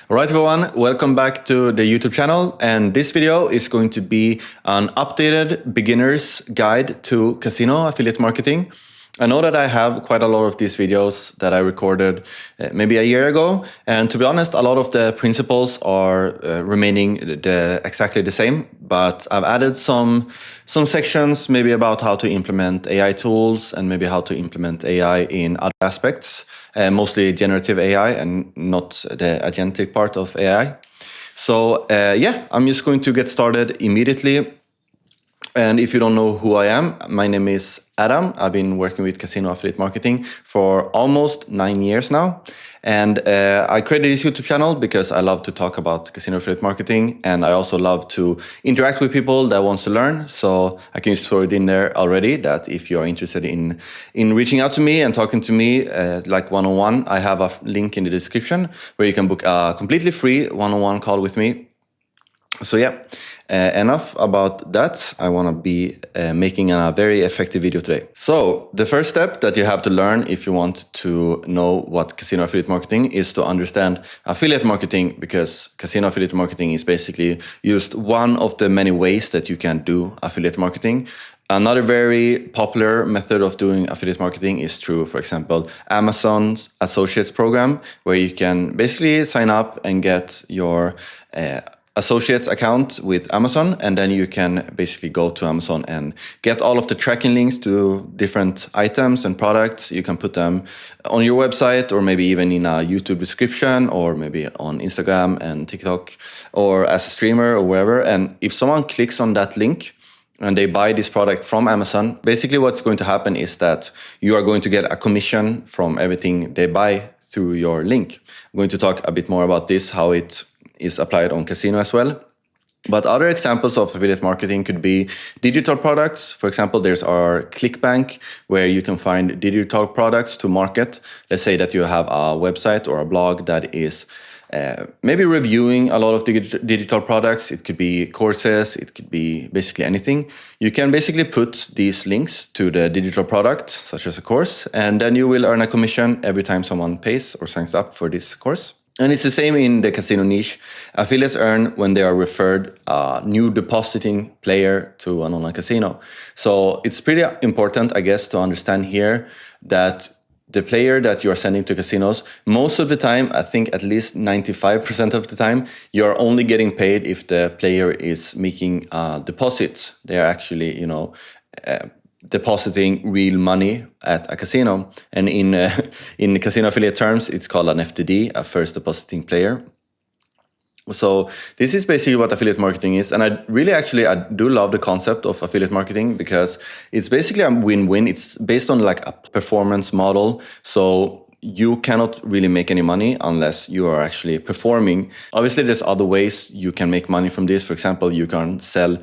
Alright everyone, welcome back to the YouTube channel, and this video is going to be an updated beginner's guide to casino affiliate marketing. I know that I have quite a lot of these videos that I recorded maybe a year ago, and to be honest, a lot of the principles are remaining exactly the same, but I've added some sections maybe about how to implement AI tools and maybe how to implement AI in other aspects, mostly generative AI and not the agentic part of AI. So yeah, I'm just going to get started immediately. And if you don't know who I am, my name is Adam. I've been working with casino affiliate marketing for almost 9 years now. And I created this YouTube channel because I love to talk about casino affiliate marketing. And I also love to interact with people that wants to learn. So I can just throw it in there already that if you're interested in reaching out to me and talking to me like one-on-one, I have a link in the description where you can book a completely free one-on-one call with me. So yeah, enough about that. I want to be making a very effective video today. So the first step that you have to learn if you want to know what casino affiliate marketing is to understand affiliate marketing, because casino affiliate marketing is basically just one of the many ways that you can do affiliate marketing. Another very popular method of doing affiliate marketing is through, for example, Amazon's Associates program, where you can basically sign up and get your associates account with Amazon, and then you can basically go to Amazon and get all of the tracking links to different items and products. You can put them on your website, or maybe even in a YouTube description, or maybe on Instagram and TikTok, or as a streamer or wherever. And if someone clicks on that link and they buy this product from Amazon, basically what's going to happen is that you are going to get a commission from everything they buy through your link. I'm going to talk a bit more about this, how it is applied on casino as well. But other examples of affiliate marketing could be digital products. For example, there's our ClickBank, where you can find digital products to market. Let's say that you have a website or a blog that is maybe reviewing a lot of digital products. It could be courses, it could be basically anything. You can basically put these links to the digital product, such as a course, and then you will earn a commission every time someone pays or signs up for this course. And it's the same in the casino niche. Affiliates earn when they are referred a new depositing player to an online casino. So it's pretty important, I guess, to understand here that the player that you are sending to casinos, most of the time, I think at least 95% of the time, you're only getting paid if the player is making deposits. They are actually, depositing real money at a casino. And in casino affiliate terms, it's called an FTD, a first depositing player. So this is basically what affiliate marketing is. And I do love the concept of affiliate marketing, because it's basically a win-win. It's based on like a performance model. So you cannot really make any money unless you are actually performing. Obviously, there's other ways you can make money from this. For example, you can sell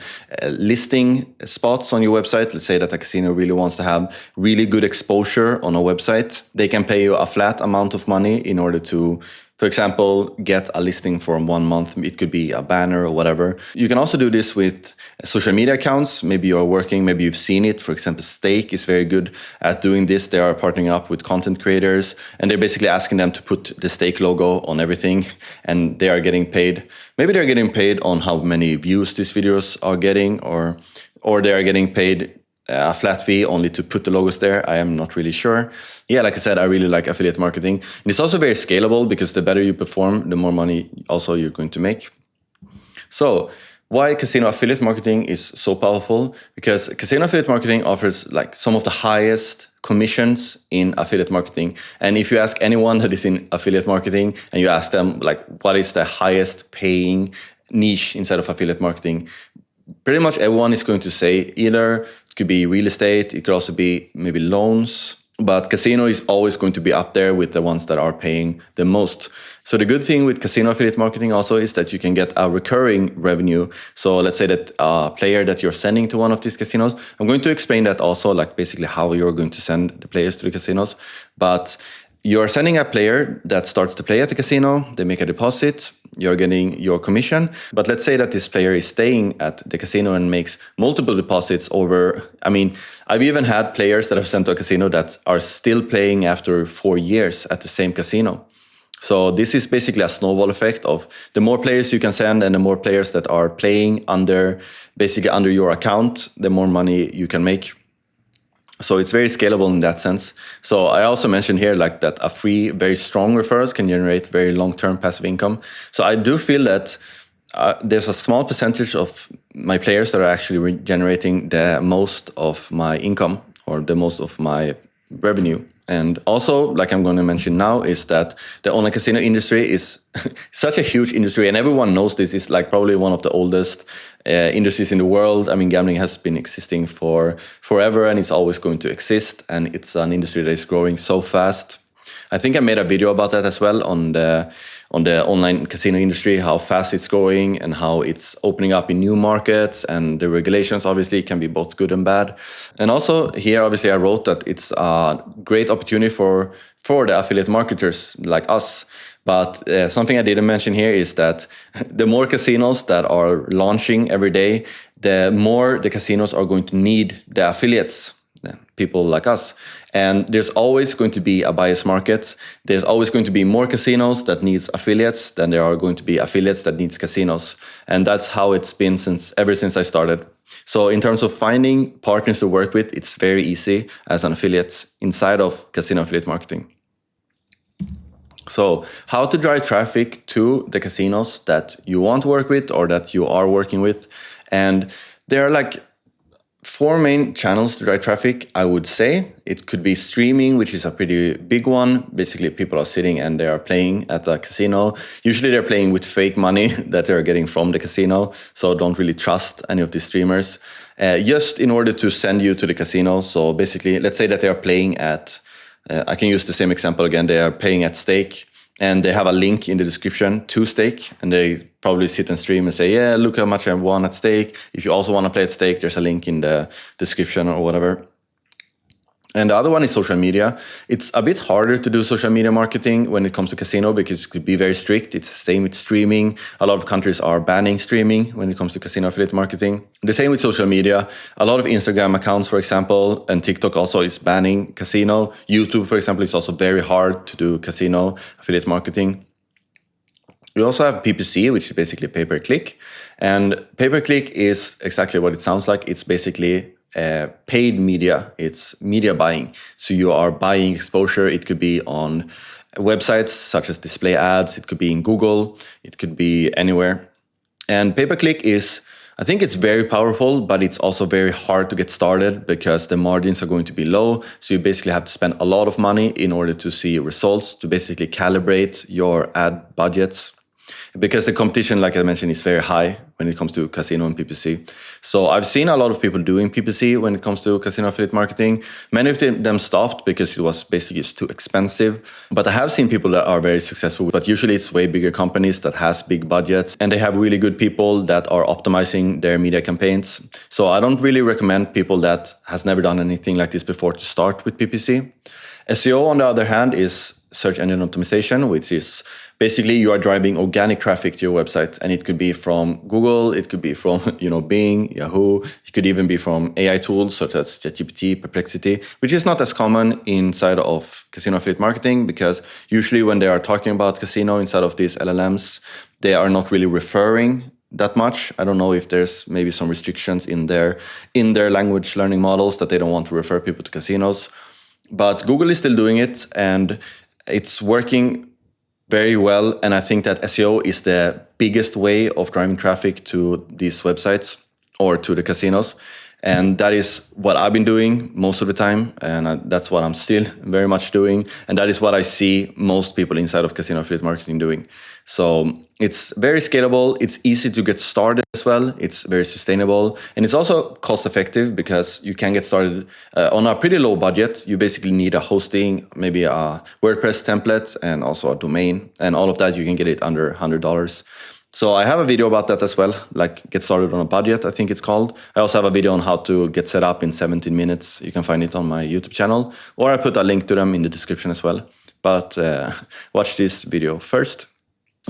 listing spots on your website. Let's say that a casino really wants to have really good exposure on a website. They can pay you a flat amount of money in order to, for example, get a listing for 1 month. It could be a banner or whatever. You can also do this with social media accounts. Maybe you're working, maybe you've seen it. For example, Stake is very good at doing this. They are partnering up with content creators, and they're basically asking them to put the Stake logo on everything, and they are getting paid. Maybe they're getting paid on how many views these videos are getting, or they are getting paid a flat fee only to put the logos there. I am not really sure. Yeah, like I said, I really like affiliate marketing. And it's also very scalable, because the better you perform, the more money also you're going to make. So why casino affiliate marketing is so powerful? Because casino affiliate marketing offers like some of the highest commissions in affiliate marketing. And if you ask anyone that is in affiliate marketing and you ask them like, what is the highest paying niche inside of affiliate marketing, pretty much everyone is going to say either it could be real estate, it could also be maybe loans, but casino is always going to be up there with the ones that are paying the most. So the good thing with casino affiliate marketing also is that you can get a recurring revenue. So let's say that a player that you're sending to one of these casinos, I'm going to explain that also, like basically how you're going to send the players to the casinos. But you're sending a player that starts to play at the casino, they make a deposit, you're getting your commission. But let's say that this player is staying at the casino and makes multiple deposits over, I've even had players that I've sent to a casino that are still playing after 4 years at the same casino. So this is basically a snowball effect of the more players you can send and the more players that are playing basically under your account, the more money you can make. So it's very scalable in that sense. So I also mentioned here like that a free, very strong referrals can generate very long-term passive income. So I do feel that there's a small percentage of my players that are actually generating the most of my income or the most of my revenue. And also, like I'm going to mention now, is that the online casino industry is such a huge industry, and everyone knows this. It's like probably one of the oldest industries in the world. I mean, gambling has been existing for forever, and it's always going to exist. And it's an industry that is growing so fast. I think I made a video about that as well on the online casino industry, how fast it's growing and how it's opening up in new markets, and the regulations obviously can be both good and bad. And also here, obviously, I wrote that it's a great opportunity for the affiliate marketers like us. But something I didn't mention here is that the more casinos that are launching every day, the more the casinos are going to need the affiliates, people like us. And there's always going to be a bias market. There's always going to be more casinos that needs affiliates than there are going to be affiliates that needs casinos. And that's how it's been ever since I started. So in terms of finding partners to work with, it's very easy as an affiliate inside of casino affiliate marketing. So how to drive traffic to the casinos that you want to work with or that you are working with. And there are like 4 main channels to drive traffic, I would say. It could be streaming, which is a pretty big one. Basically, people are sitting and they are playing at the casino. Usually they're playing with fake money that they're getting from the casino. So don't really trust any of these streamers. Just in order to send you to the casino. So basically, let's say that they are playing at, I can use the same example again. They are playing at stake and they have a link in the description to stake, and they probably sit and stream and say, yeah, look how much I won at stake. If you also want to play at stake, there's a link in the description or whatever. And the other one is social media. It's a bit harder to do social media marketing when it comes to casino because it could be very strict. It's the same with streaming. A lot of countries are banning streaming when it comes to casino affiliate marketing. The same with social media. A lot of Instagram accounts, for example, and TikTok also is banning casino. YouTube, for example, is also very hard to do casino affiliate marketing. We also have PPC, which is basically pay-per-click. And pay-per-click is exactly what it sounds like. It's basically paid media. It's media buying. So you are buying exposure. It could be on websites such as display ads. It could be in Google. It could be anywhere. And pay-per-click is, I think it's very powerful, but it's also very hard to get started because the margins are going to be low. So you basically have to spend a lot of money in order to see results, to basically calibrate your ad budgets. Because the competition, like I mentioned, is very high when it comes to casino and PPC. So I've seen a lot of people doing PPC when it comes to casino affiliate marketing. Many of them stopped because it was basically just too expensive. But I have seen people that are very successful. But usually it's way bigger companies that has big budgets. And they have really good people that are optimizing their media campaigns. So I don't really recommend people that has never done anything like this before to start with PPC. SEO, on the other hand, is search engine optimization, which is basically you are driving organic traffic to your website, and it could be from Google, it could be from Bing, Yahoo, it could even be from AI tools such as ChatGPT, Perplexity, which is not as common inside of casino affiliate marketing because usually when they are talking about casino inside of these LLMs, they are not really referring that much. I don't know if there's maybe some restrictions in their language learning models that they don't want to refer people to casinos. But Google is still doing it, and it's working very well. And I think that SEO is the biggest way of driving traffic to these websites or to the casinos. And that is what I've been doing most of the time. And that's what I'm still very much doing. And that is what I see most people inside of casino affiliate marketing doing. So it's very scalable. It's easy to get started as well. It's very sustainable. And it's also cost effective because you can get started on a pretty low budget. You basically need a hosting, maybe a WordPress template, and also a domain. And all of that, you can get it under $100. So I have a video about that as well, like get started on a budget, I think it's called. I also have a video on how to get set up in 17 minutes. You can find it on my YouTube channel, or I put a link to them in the description as well. But watch this video first.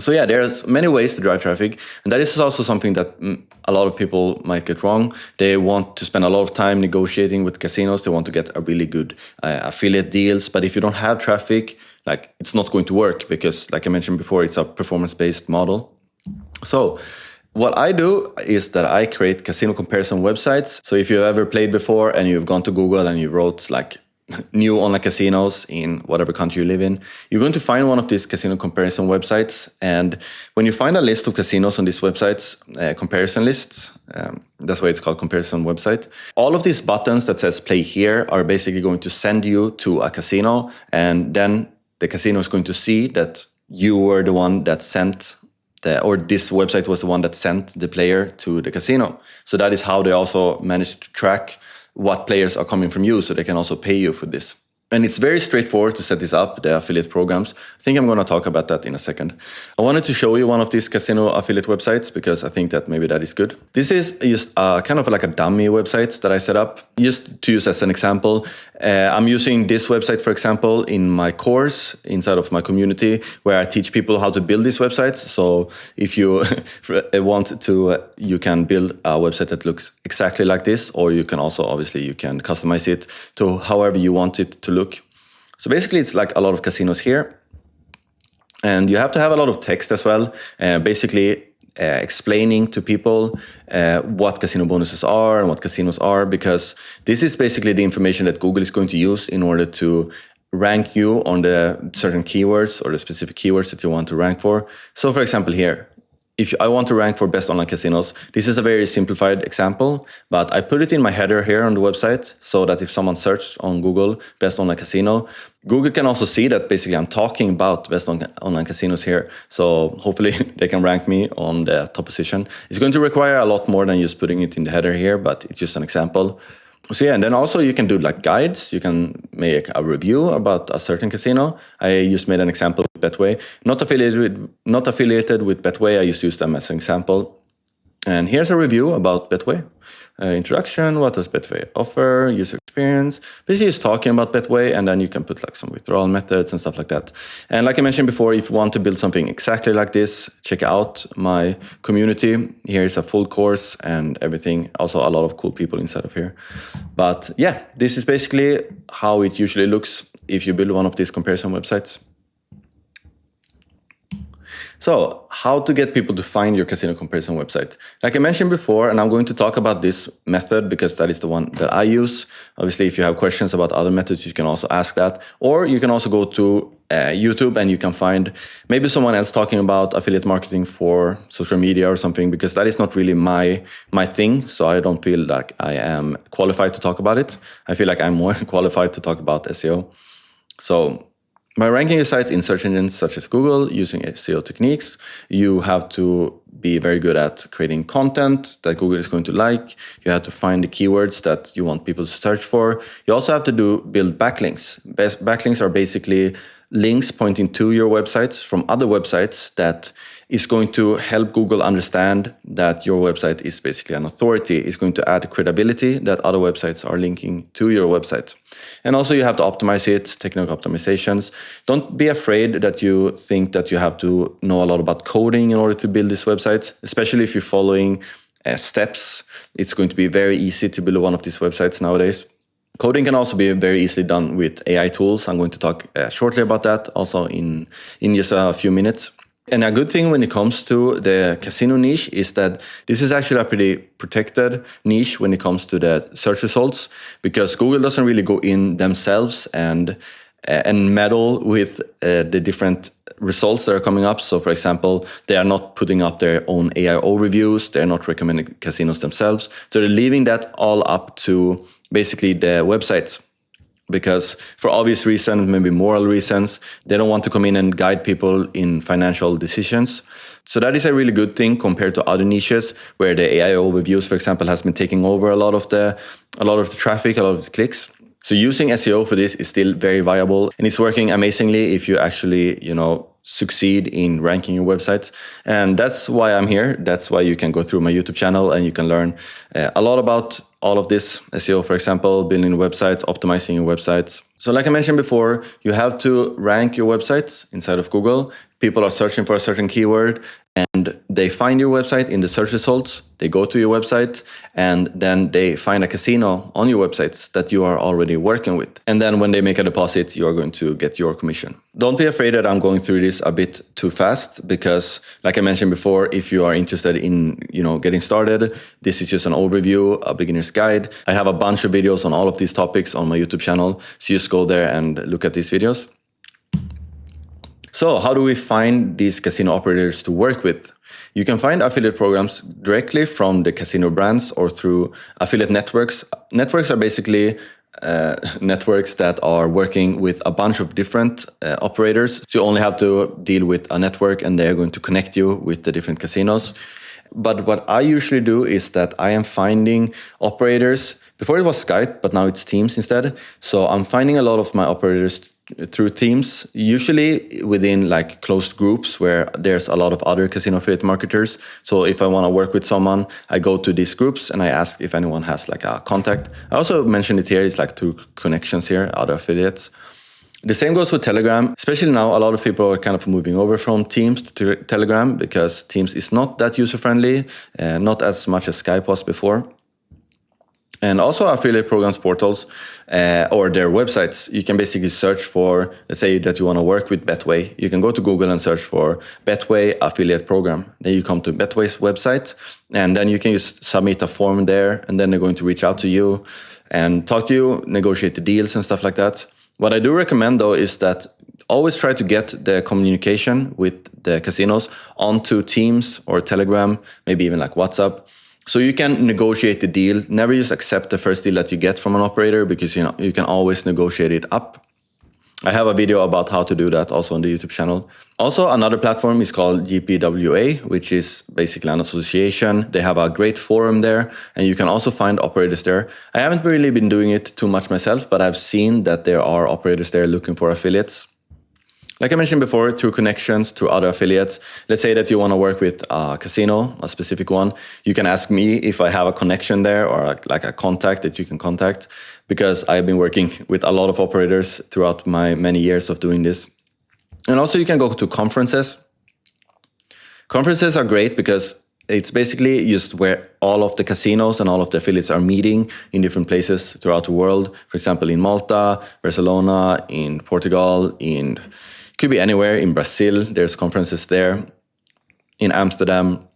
So yeah, there's many ways to drive traffic. And that is also something that a lot of people might get wrong. They want to spend a lot of time negotiating with casinos. They want to get a really good affiliate deals. But if you don't have traffic, like it's not going to work because, like I mentioned before, it's a performance-based model. So what I do is that I create casino comparison websites. So if you've ever played before and you've gone to Google and you wrote like new online casinos in whatever country you live in, you're going to find one of these casino comparison websites. And when you find a list of casinos on these websites, comparison lists, that's why it's called comparison website. All of these buttons that says play here are basically going to send you to a casino. And then the casino is going to see that you were the one that sent or this website was the one that sent the player to the casino. So that is how they also managed to track what players are coming from you, so they can also pay you for this. And it's very straightforward to set this up, the affiliate programs. I think I'm going to talk about that in a second. I wanted to show you one of these casino affiliate websites because I think that maybe that is good. This is just kind of like a dummy website that I set up just to use as an example. I'm using this website, for example, in my course inside of my community where I teach people how to build these websites. So if you want to, you can build a website that looks exactly like this, or you can also, obviously, you can customize it to however you want it to look. So basically, it's like a lot of casinos here. And you have to have a lot of text as well, basically explaining to people what casino bonuses are and what casinos are, because this is basically the information that Google is going to use in order to rank you on the certain keywords or the specific keywords that you want to rank for. So for example here, if I want to rank for best online casinos, this is a very simplified example, but I put it in my header here on the website so that if someone searches on Google best online casino, Google can also see that basically I'm talking about best online casinos here. So hopefully they can rank me on the top position. It's going to require a lot more than just putting it in the header here, but it's just an example. So yeah, and then also you can do like guides. You can make a review about a certain casino. I just made an example with Betway. Not affiliated with Betway. I just used them as an example. And here's a review about Betway. Introduction, what does Betway offer, user experience. Basically just talking about Betway, and then you can put like some withdrawal methods and stuff like that. And like I mentioned before, if you want to build something exactly like this, check out my community. Here's a full course and everything. Also a lot of cool people inside of here. But yeah, this is basically how it usually looks if you build one of these comparison websites. So how to get people to find your casino comparison website. Like I mentioned before, and I'm going to talk about this method because that is the one that I use. Obviously, if you have questions about other methods, you can also ask that. Or you can also go to YouTube and you can find maybe someone else talking about affiliate marketing for social media or something, because that is not really my thing. So I don't feel like I am qualified to talk about it. I feel like I'm more qualified to talk about SEO. So by ranking your sites in search engines such as Google using SEO techniques, you have to be very good at creating content that Google is going to like. You have to find the keywords that you want people to search for. You also have to build backlinks. Backlinks are basically links pointing to your websites from other websites that is going to help Google understand that your website is basically an authority. It's going to add credibility that other websites are linking to your website. And also you have to optimize it, technical optimizations. Don't be afraid that you think that you have to know a lot about coding in order to build these websites, especially if you're following steps. It's going to be very easy to build one of these websites nowadays. Coding can also be very easily done with AI tools. I'm going to talk shortly about that also in just a few minutes. And a good thing when it comes to the casino niche is that this is actually a pretty protected niche when it comes to the search results, because Google doesn't really go in themselves and meddle with the different results that are coming up. So for example, they are not putting up their own AI overviews. They're not recommending casinos themselves. So they're leaving that all up to basically the websites. Because for obvious reasons, maybe moral reasons, they don't want to come in and guide people in financial decisions. So that is a really good thing compared to other niches where the AI overviews, for example, has been taking over a lot of the traffic, a lot of the clicks. So using SEO for this is still very viable, and it's working amazingly if you actually, succeed in ranking your websites. And that's why I'm here. That's why you can go through my YouTube channel and you can learn a lot about all of this SEO, for example, building websites, optimizing your websites. So like I mentioned before, you have to rank your websites inside of Google. people are searching for a certain keyword and they find your website in the search results, they go to your website, and then they find a casino on your websites that you are already working with. And then when they make a deposit, you are going to get your commission. Don't be afraid that I'm going through this a bit too fast, because like I mentioned before, if you are interested in getting started, this is just an overview, a beginner's guide. I have a bunch of videos on all of these topics on my YouTube channel, so just go there and look at these videos. So how do we find these casino operators to work with? You can find affiliate programs directly from the casino brands or through affiliate networks. Networks are basically networks that are working with a bunch of different operators. So you only have to deal with a network and they're going to connect you with the different casinos. But what I usually do is that I am finding operators. Before it was Skype, but now it's Teams instead. So I'm finding a lot of my operators through Teams, usually within like closed groups where there's a lot of other casino affiliate marketers. So if I want to work with someone, I go to these groups and I ask if anyone has like a contact. I also mentioned it here, it's like through connections here, other affiliates. The same goes for Telegram, especially now a lot of people are kind of moving over from Teams to Telegram because Teams is not that user-friendly, not as much as Skype was before. And also affiliate programs portals or their websites. You can basically search for, let's say that you want to work with Betway. You can go to Google and search for Betway affiliate program. Then you come to Betway's website and then you can just submit a form there and then they're going to reach out to you and talk to you, negotiate the deals and stuff like that. What I do recommend though is that always try to get the communication with the casinos onto Teams or Telegram, maybe even like WhatsApp. So you can negotiate the deal. Never just accept the first deal that you get from an operator because you can always negotiate it up. I have a video about how to do that also on the YouTube channel. Also, another platform is called GPWA, which is basically an association. They have a great forum there, and you can also find operators there. I haven't really been doing it too much myself, but I've seen that there are operators there looking for affiliates. Like I mentioned before, through connections to other affiliates. Let's say that you want to work with a casino, a specific one. You can ask me if I have a connection there or like a contact that you can contact, because I've been working with a lot of operators throughout my many years of doing this. And also you can go to conferences. Conferences are great because it's basically just where all of the casinos and all of the affiliates are meeting in different places throughout the world. For example, in Malta, Barcelona, in Portugal, could be anywhere, in Brazil, there's conferences there, in Amsterdam.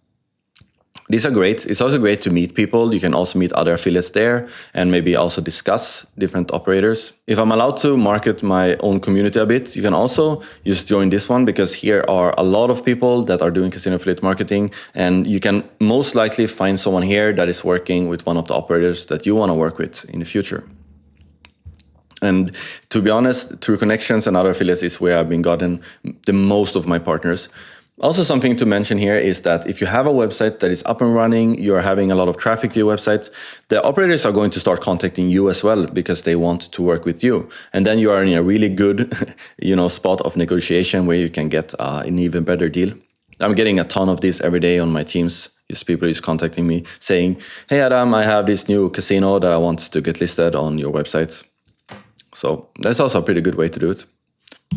These are great. It's also great to meet people. You can also meet other affiliates there and maybe also discuss different operators. If I'm allowed to market my own community a bit, you can also just join this one because here are a lot of people that are doing casino affiliate marketing, and you can most likely find someone here that is working with one of the operators that you want to work with in the future. And to be honest, through connections and other affiliates is where I've been gotten the most of my partners. Also, something to mention here is that if you have a website that is up and running, you're having a lot of traffic to your website, the operators are going to start contacting you as well because they want to work with you. And then you are in a really good spot of negotiation where you can get an even better deal. I'm getting a ton of this every day on my teams. Just people is contacting me saying, hey Adam, I have this new casino that I want to get listed on your website. So that's also a pretty good way to do it.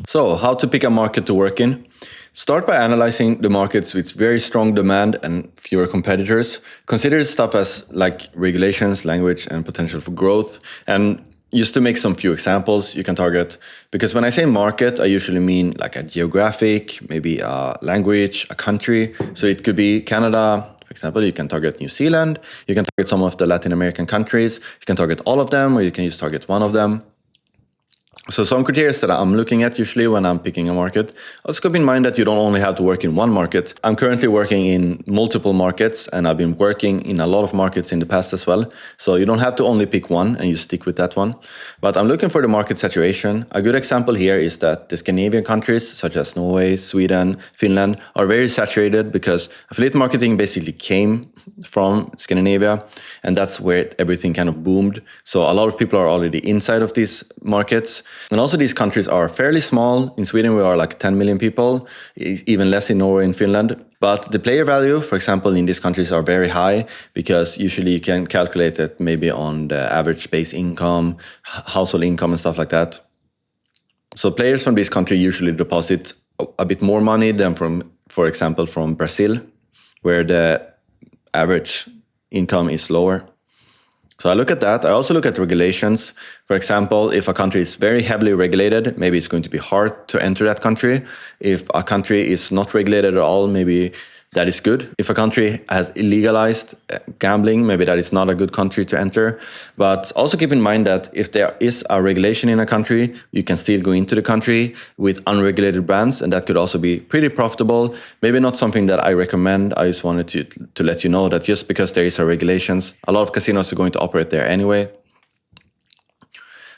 So how to pick a market to work in? Start by analyzing the markets with very strong demand and fewer competitors. Consider stuff as like regulations, language, and potential for growth. And just to make some few examples, you can target, because when I say market, I usually mean like a geographic, maybe a language, a country. So it could be Canada. For example, you can target New Zealand. You can target some of the Latin American countries. You can target all of them, or you can just target one of them. So some criteria that I'm looking at usually when I'm picking a market. Also keep in mind that you don't only have to work in one market. I'm currently working in multiple markets, and I've been working in a lot of markets in the past as well. So you don't have to only pick one and you stick with that one. But I'm looking for the market saturation. A good example here is that the Scandinavian countries such as Norway, Sweden, Finland are very saturated because affiliate marketing basically came from Scandinavia, and that's where everything kind of boomed. So a lot of people are already inside of these markets. And also these countries are fairly small. In Sweden, we are like 10 million people, even less in Norway and Finland. But the player value, for example, in these countries are very high because usually you can calculate it maybe on the average base income, household income and stuff like that. So players from this country usually deposit a bit more money than from, for example, from Brazil, where the average income is lower. So I look at that. I also look at regulations. For example, if a country is very heavily regulated, maybe it's going to be hard to enter that country. If a country is not regulated at all, maybe that is good. If a country has illegalized gambling, maybe that is not a good country to enter. But also keep in mind that if there is a regulation in a country, you can still go into the country with unregulated brands, and that could also be pretty profitable. Maybe not something that I recommend. I just wanted to let you know that just because there is a regulations, a lot of casinos are going to operate there anyway.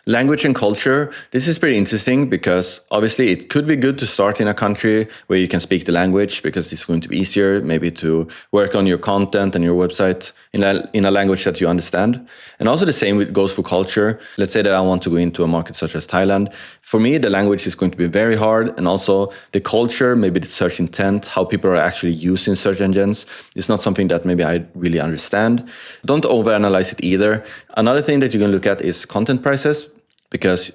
Language and culture. This is pretty interesting because obviously it could be good to start in a country where you can speak the language, because it's going to be easier maybe to work on your content and your website in a language that you understand. And also the same goes for culture. Let's say that I want to go into a market such as Thailand. For me, the language is going to be very hard, and also the culture, maybe the search intent, how people are actually using search engines, is not something that maybe I really understand. Don't overanalyze it either. Another thing that you can look at is content prices, because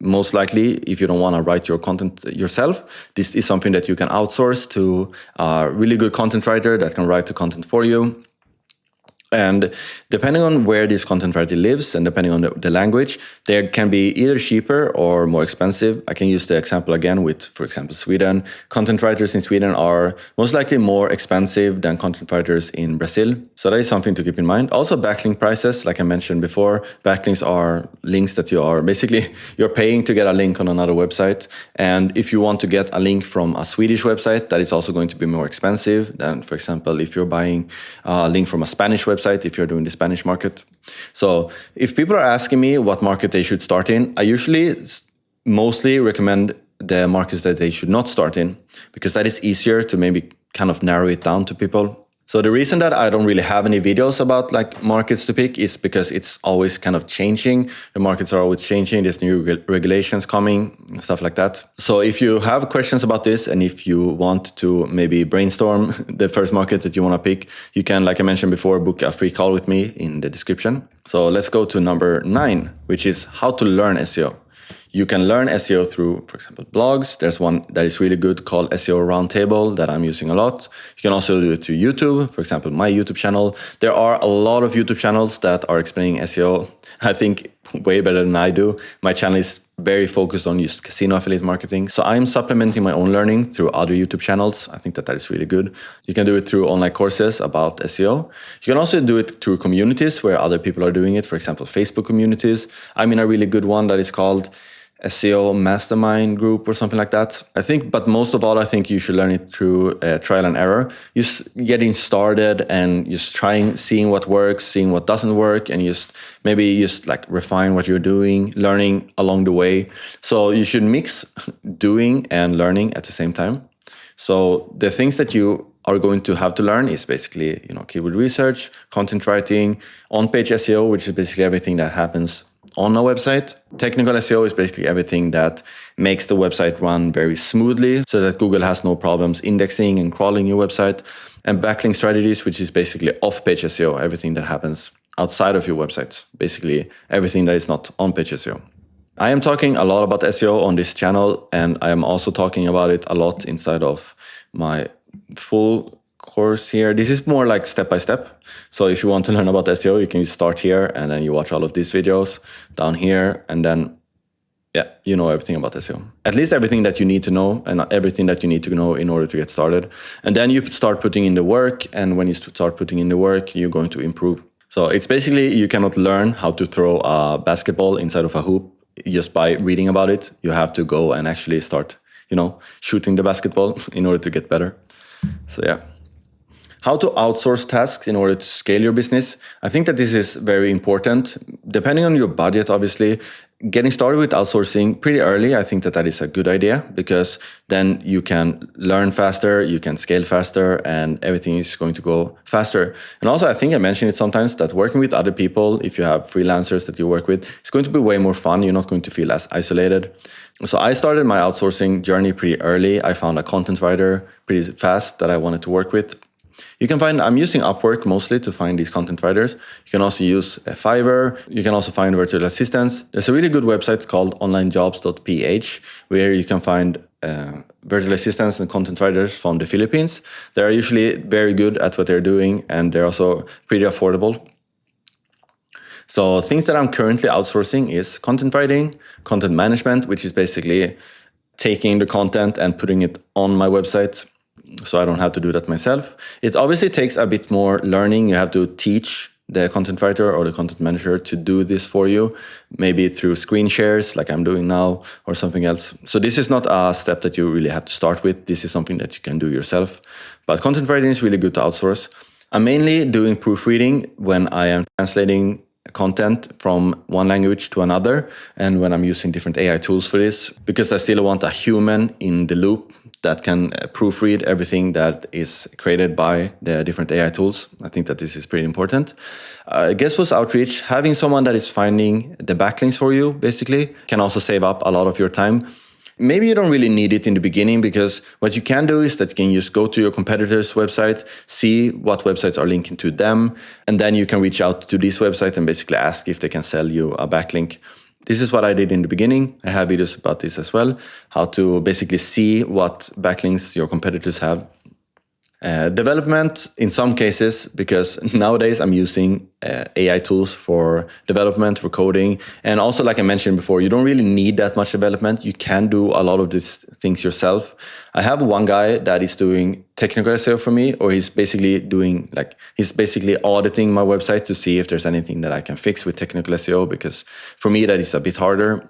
most likely, if you don't want to write your content yourself, this is something that you can outsource to a really good content writer that can write the content for you. And depending on where this content writer lives and depending on the language, they can be either cheaper or more expensive. I can use the example again with, for example, Sweden. Content writers in Sweden are most likely more expensive than content writers in Brazil. So that is something to keep in mind. Also, backlink prices, like I mentioned before, backlinks are links that you're paying to get a link on another website. And if you want to get a link from a Swedish website, that is also going to be more expensive than, for example, if you're buying a link from a Spanish website, if you're doing the Spanish market. So if people are asking me what market they should start in, I usually mostly recommend the markets that they should not start in, because that is easier to maybe kind of narrow it down to people. So the reason that I don't really have any videos about like markets to pick is because it's always kind of changing. The markets are always changing. There's new regulations coming, stuff like that. So if you have questions about this, and if you want to maybe brainstorm the first market that you want to pick, you can, like I mentioned before, book a free call with me in the description. So let's go to number 9, which is how to learn SEO. You can learn SEO through, for example, blogs. There's one that is really good called SEO Roundtable that I'm using a lot. You can also do it through YouTube, for example, my YouTube channel. There are a lot of YouTube channels that are explaining SEO, I think, way better than I do. My channel is very focused on just casino affiliate marketing. So I'm supplementing my own learning through other YouTube channels. I think that is really good. You can do it through online courses about SEO. You can also do it through communities where other people are doing it. For example, Facebook communities. I'm in a really good one that is called SEO Mastermind group or something like that. But most of all, I think you should learn it through trial and error. Just getting started and just seeing what works, seeing what doesn't work, and maybe like refine what you're doing, learning along the way. So you should mix doing and learning at the same time. So the things that you are going to have to learn is basically, keyword research, content writing, on-page SEO, which is basically everything that happens on a website. Technical SEO is basically everything that makes the website run very smoothly so that Google has no problems indexing and crawling your website. And backlink strategies, which is basically off-page SEO, everything that happens outside of your website, basically everything that is not on-page SEO. I am talking a lot about SEO on this channel, and I am also talking about it a lot inside of my full course here. This is more like step by step. So if you want to learn about SEO, you can start here and then you watch all of these videos down here, and then you know everything about SEO. At least everything that you need to know, and everything that you need to know in order to get started. And then you start putting in the work, and when you start putting in the work, you're going to improve. So it's basically, you cannot learn how to throw a basketball inside of a hoop just by reading about it. You have to go and actually start, shooting the basketball in order to get better. So yeah. How to outsource tasks in order to scale your business. I think that this is very important. Depending on your budget, obviously, getting started with outsourcing pretty early, I think that is a good idea, because then you can learn faster, you can scale faster, and everything is going to go faster. And also, I think I mentioned it sometimes, that working with other people, if you have freelancers that you work with, it's going to be way more fun. You're not going to feel as isolated. So I started my outsourcing journey pretty early. I found a content writer pretty fast that I wanted to work with. I'm using Upwork mostly to find these content writers. You can also use Fiverr. You can also find virtual assistants. There's a really good website called onlinejobs.ph where you can find virtual assistants and content writers from the Philippines. They're usually very good at what they're doing, and they're also pretty affordable. So things that I'm currently outsourcing is content writing, content management, which is basically taking the content and putting it on my website, so I don't have to do that myself. It obviously takes a bit more learning. You have to teach the content writer or the content manager to do this for you, maybe through screen shares like I'm doing now or something else. So this is not a step that you really have to start with. This is something that you can do yourself. But content writing is really good to outsource. I'm mainly doing proofreading when I am translating content from one language to another, and when I'm using different AI tools for this, because I still want a human in the loop that can proofread everything that is created by the different AI tools. I think that this is pretty important. Guest post outreach, having someone that is finding the backlinks for you, basically, can also save up a lot of your time. Maybe you don't really need it in the beginning, because what you can do is that you can just go to your competitor's website, see what websites are linking to them, and then you can reach out to this website and basically ask if they can sell you a backlink. This is what I did in the beginning. I have videos about this as well, how to basically see what backlinks your competitors have. Development in some cases, because nowadays I'm using AI tools for development, for coding. And also, like I mentioned before, you don't really need that much development. You can do a lot of these things yourself. I have one guy that is doing technical SEO for me, or he's basically auditing my website to see if there's anything that I can fix with technical SEO, because for me that is a bit harder.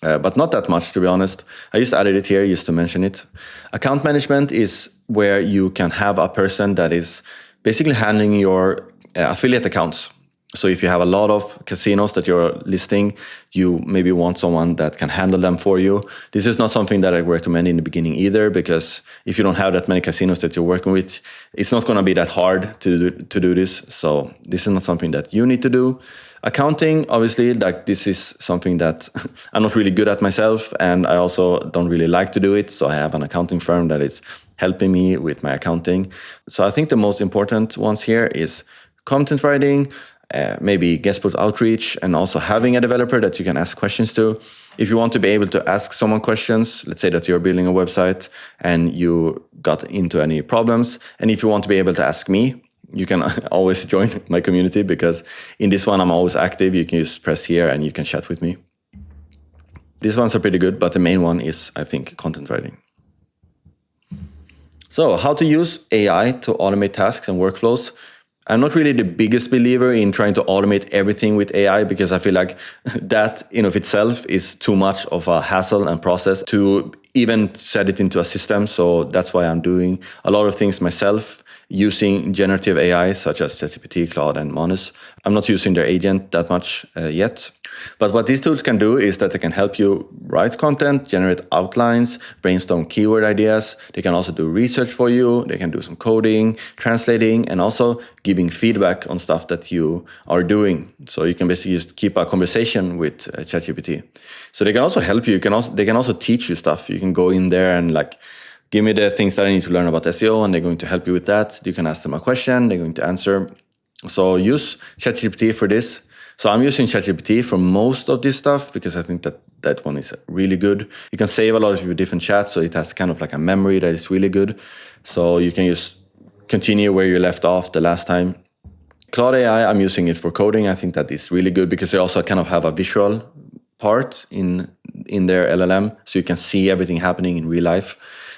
But not that much, to be honest. I just added it here just to mention it. Account management is where you can have a person that is basically handling your affiliate accounts. So if you have a lot of casinos that you're listing, you maybe want someone that can handle them for you. This is not something that I recommend in the beginning either, because if you don't have that many casinos that you're working with, it's not going to be that hard to do this. So this is not something that you need to do. Accounting, obviously, like this is something that I'm not really good at myself, and I also don't really like to do it. So I have an accounting firm that is helping me with my accounting. So I think the most important ones here is content writing, maybe guest post outreach, and also having a developer that you can ask questions to. If you want to be able to ask someone questions, let's say that you're building a website and you got into any problems, and if you want to be able to ask me, you can always join my community, because in this one I'm always active. You can just press here and you can chat with me. These ones are pretty good, but the main one is, I think, content writing. So how to use AI to automate tasks and workflows. I'm not really the biggest believer in trying to automate everything with AI, because I feel like that in of itself is too much of a hassle and process to even set it into a system. So that's why I'm doing a lot of things myself, using generative AI such as ChatGPT, Claude, and Manus. I'm not using their agent that much yet. But what these tools can do is that they can help you write content, generate outlines, brainstorm keyword ideas. They can also do research for you. They can do some coding, translating, and also giving feedback on stuff that you are doing. So you can basically just keep a conversation with ChatGPT. So they can also help you. They can also teach you stuff. You can go in there and like, give me the things that I need to learn about SEO, and they're going to help you with that. You can ask them a question, they're going to answer. So use ChatGPT for this. So I'm using ChatGPT for most of this stuff, because I think that one is really good. You can save a lot of your different chats, so it has kind of like a memory that is really good. So you can just continue where you left off the last time. Claude AI, I'm using it for coding. I think that is really good, because they also kind of have a visual part in their LLM, so you can see everything happening in real life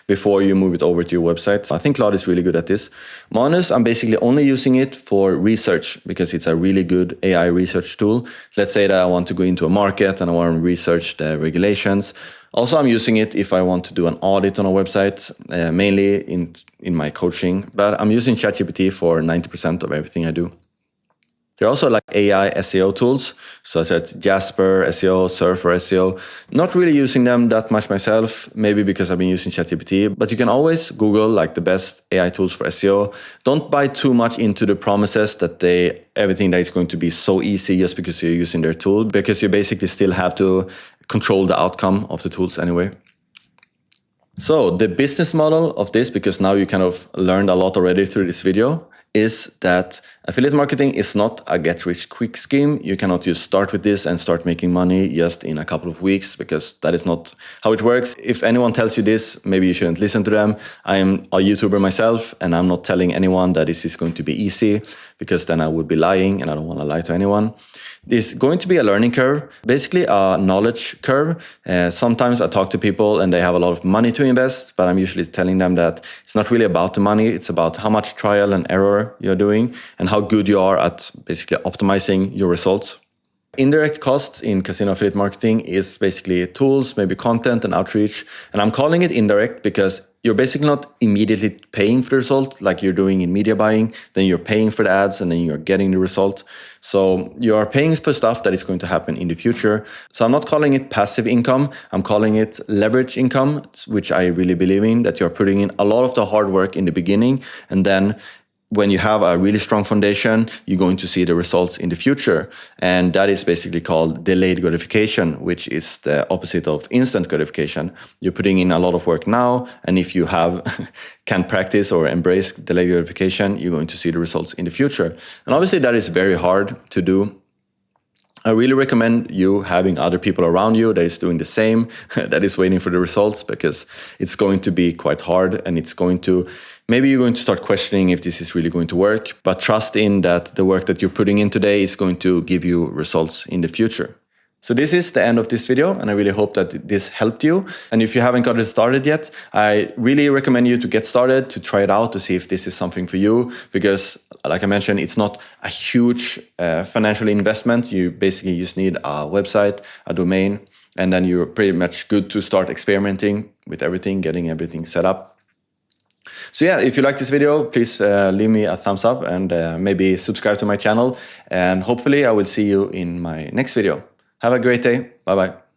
before you move it over to your website. So I think Claude is really good at this. Manus, I'm basically only using it for research, because it's a really good AI research tool. Let's say that I want to go into a market and I want to research the regulations. Also, I'm using it if I want to do an audit on a website, mainly in my coaching. But I'm using ChatGPT for 90% of everything I do. There are also like AI SEO tools, such as Jasper SEO, Surfer SEO. Not really using them that much myself, maybe because I've been using ChatGPT, but you can always Google like the best AI tools for SEO. Don't buy too much into the promises that everything that is going to be so easy just because you're using their tool, because you basically still have to control the outcome of the tools anyway. So the business model of this, because now you kind of learned a lot already through this video, is that affiliate marketing is not a get-rich-quick scheme. You cannot just start with this and start making money just in a couple of weeks, because that is not how it works. If anyone tells you this, maybe you shouldn't listen to them. I am a YouTuber myself, and I'm not telling anyone that this is going to be easy, because then I would be lying, and I don't want to lie to anyone. There's going to be a learning curve, basically a knowledge curve. Sometimes I talk to people and they have a lot of money to invest, but I'm usually telling them that it's not really about the money. It's about how much trial and error you're doing and how good you are at basically optimizing your results. Indirect costs in casino affiliate marketing is basically tools, maybe content and outreach. And I'm calling it indirect because you're basically not immediately paying for the result like you're doing in media buying. Then you're paying for the ads and then you're getting the result. So you're paying for stuff that is going to happen in the future. So I'm not calling it passive income. I'm calling it leverage income, which I really believe in, that you're putting in a lot of the hard work in the beginning, and then when you have a really strong foundation, you're going to see the results in the future. And that is basically called delayed gratification, which is the opposite of instant gratification. You're putting in a lot of work now, and if you can practice or embrace delayed gratification, you're going to see the results in the future. And obviously that is very hard to do. I really recommend you having other people around you that is doing the same, that is waiting for the results, because it's going to be quite hard, and maybe you're going to start questioning if this is really going to work, but trust in that the work that you're putting in today is going to give you results in the future. So this is the end of this video, and I really hope that this helped you. And if you haven't got it started yet, I really recommend you to get started, to try it out, to see if this is something for you. Because like I mentioned, it's not a huge financial investment. You basically just need a website, a domain, and then you're pretty much good to start experimenting with everything, getting everything set up. So yeah, if you like this video, please leave me a thumbs up and maybe subscribe to my channel. And hopefully I will see you in my next video. Have a great day. Bye-bye.